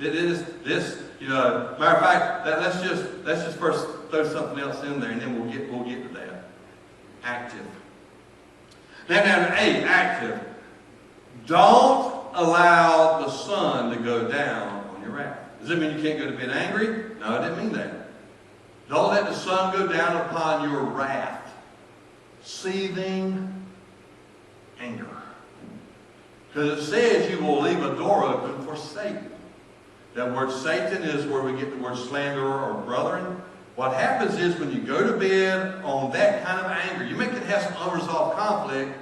Matter of fact, let's just first throw something else in there, and then we'll get to that. Active. Now, A, active. Don't allow the sun to go down on your wrath. Does it mean you can't go to bed angry? No, I didn't mean that. Don't let the sun go down upon your wrath. Seething anger. Because it says you will leave a door open for Satan. That word Satan is where we get the word slanderer or brethren. What happens is when you go to bed on that kind of anger, you may have some unresolved conflict,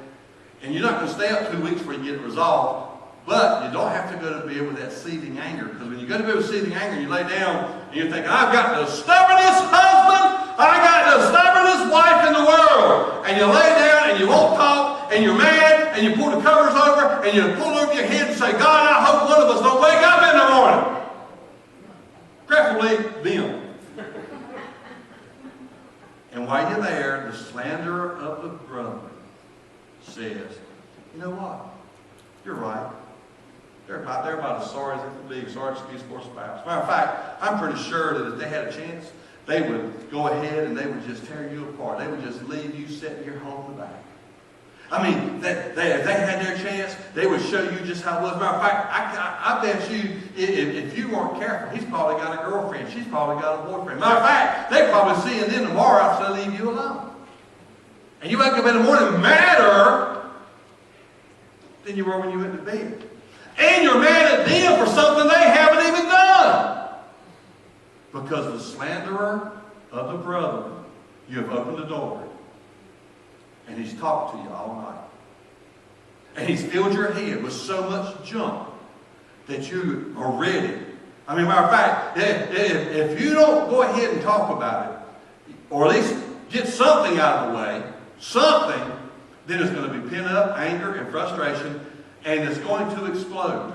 and you're not going to stay up 2 weeks before you get it resolved, but you don't have to go to bed with that seething anger. Because when you go to bed with seething anger, you lay down and you think, I've got the stubbornest husband, I got the stubbornest wife in the world. And you lay down and you won't talk, and you're mad, and you pull the covers over, and you pull over your head and say, God, I hope one of us don't wake up in the morning. Preferably them. And while you're there, the slanderer of the brethren says, you know what? You're right. They're about as sorry as they could be, sorry excuse for a spouse. Matter of fact, I'm pretty sure that if they had a chance, they would go ahead and they would just tear you apart. They would just leave you sitting here holding the back. I mean, if they had their chance, they would show you just how it was. Matter of fact, I bet you, if you weren't careful, he's probably got a girlfriend. She's probably got a boyfriend. Matter of fact, they probably seeing them tomorrow after they leave you alone. And you wake up in the morning madder than you were when you went to bed. And you're mad at them for something they haven't even done. Because the slanderer of the brethren, you have opened the door. And he's talked to you all night. And he's filled your head with so much junk that you are ready. I mean, matter of fact, if you don't go ahead and talk about it, or at least get something out of the way, then it's going to be pent up anger and frustration, and it's going to explode.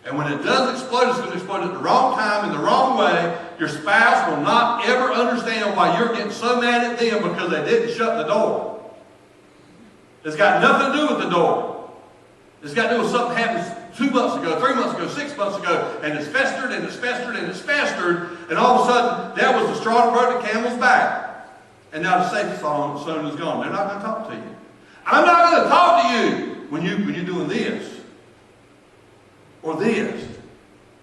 And when it does explode, it's going to explode at the wrong time, in the wrong way. Your spouse will not ever understand why you're getting so mad at them because they didn't shut the door. It's got nothing to do with the door. It's got to do with something that happened 2 months ago, 3 months ago, 6 months ago, and it's festered and it's festered and it's festered, and all of a sudden, that was the straw that broke the camel's back. And now the safe zone is gone. They're not going to talk to you. I'm not going to talk to you when you're doing this or this.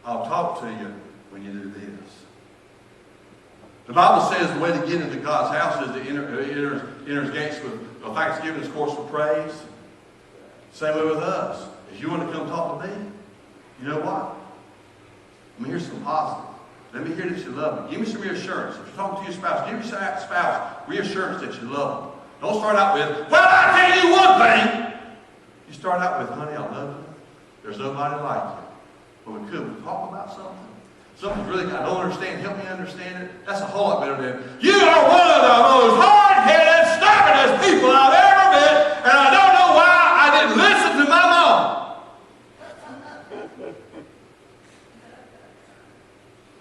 I'll talk to you when you do this. The Bible says the way to get into God's house is to enter gates with thanksgiving, of course, with praise. Same way with us. If you want to come talk to me, you know what? Let me hear some positive. Let me hear that you love me. Give me some reassurance. If you're talking to your spouse, give your spouse reassurance that you love them. Don't start out with, well, I'll tell you one thing. You start out with, honey, I love you. There's nobody like you. But we could talk about something. Something's really, I don't understand. Help me understand it. That's a whole lot better than, you are one of the most hard-headed, stubbornest people I've ever met, and I don't know why I didn't listen to my mom.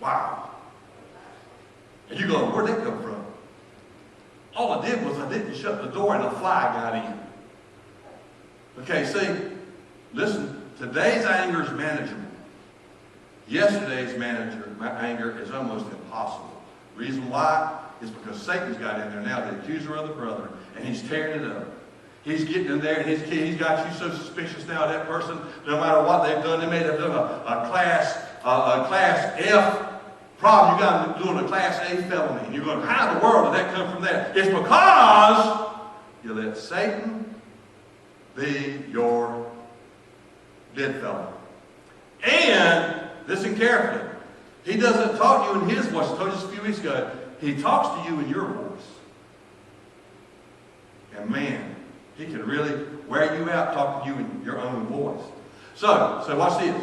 Wow. And you're going, where'd that come from? All I did was I didn't shut the door and a fly got in. Okay, see, listen, today's anger is manageable. Yesterday's anger is almost impossible. Reason why is because Satan's got in there now, the accuser of the brethren, and he's tearing it up. He's getting in there, and he's got you so suspicious now of that person, no matter what they've done. They may have done a class F problem. You got them doing a class A felony. And you're going, how in the world did that come from there? It's because you let Satan be your bedfellow. And listen carefully. He doesn't talk to you in his voice. I told you this a few weeks ago. He talks to you in your voice. And man, he can really wear you out talking to you in your own voice. So watch this.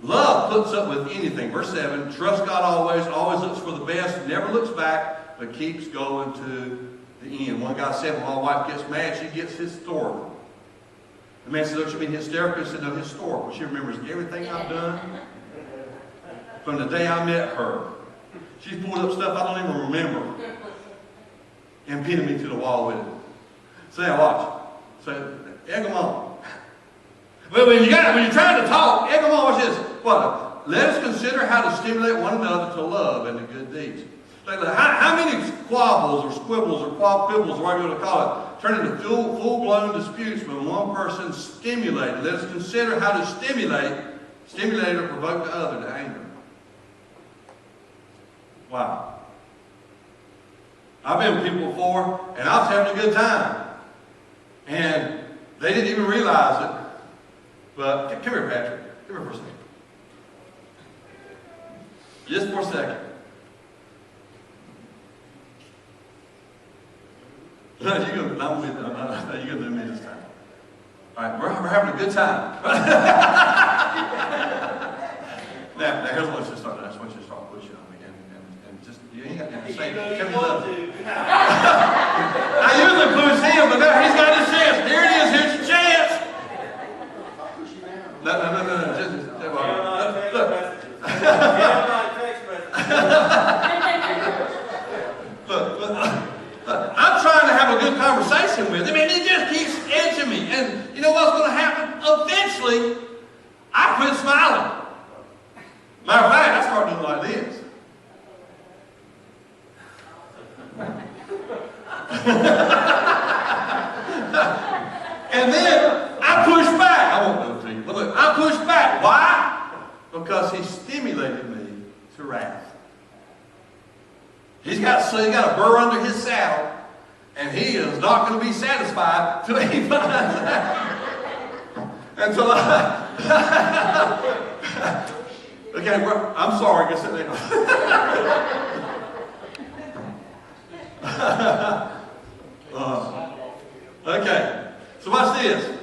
Love puts up with anything. Verse 7, trust God always looks for the best, never looks back, but keeps going to the end. One guy said, when my wife gets mad, she gets historical. The man said, don't you mean hysterical? He said, no, historical. She remembers everything I've done from the day I met her. She's pulled up stuff I don't even remember and pinning me to the wall with it. So now watch. So, egg them on. But when you're trying to talk, egg them on, watch this. let us consider how to stimulate one another to love and to good deeds. How many squabbles or squibbles or quibbles, or whatever you want to call it, turn into full-blown disputes when one person stimulated? Let us consider how to stimulate or provoke the other to anger. Wow. I've been with people before, and I was having a good time. And they didn't even realize it. But, come here, Patrick. Come here for a second. Just for a second. You're going to do me this time. All right, we're having a good time. Now, here's what I want you to start. I just want you to start pushing on me. And just, you ain't got to say, I usually push him, but now he's got his chance. Here it is. Here's your chance. No. Just look. Look. I'm trying to have a good conversation with him, and he just keeps edging me. And you know what's going to happen? Eventually, I quit smiling. Matter of fact, I start doing like this. And then I push back. I won't do it to you, but look, I push back. Why? Because he stimulated me to wrath. He's got a burr under his saddle, and he is not going to be satisfied till he finds out. And so okay, well, I'm sorry, I guess it okay, so watch this.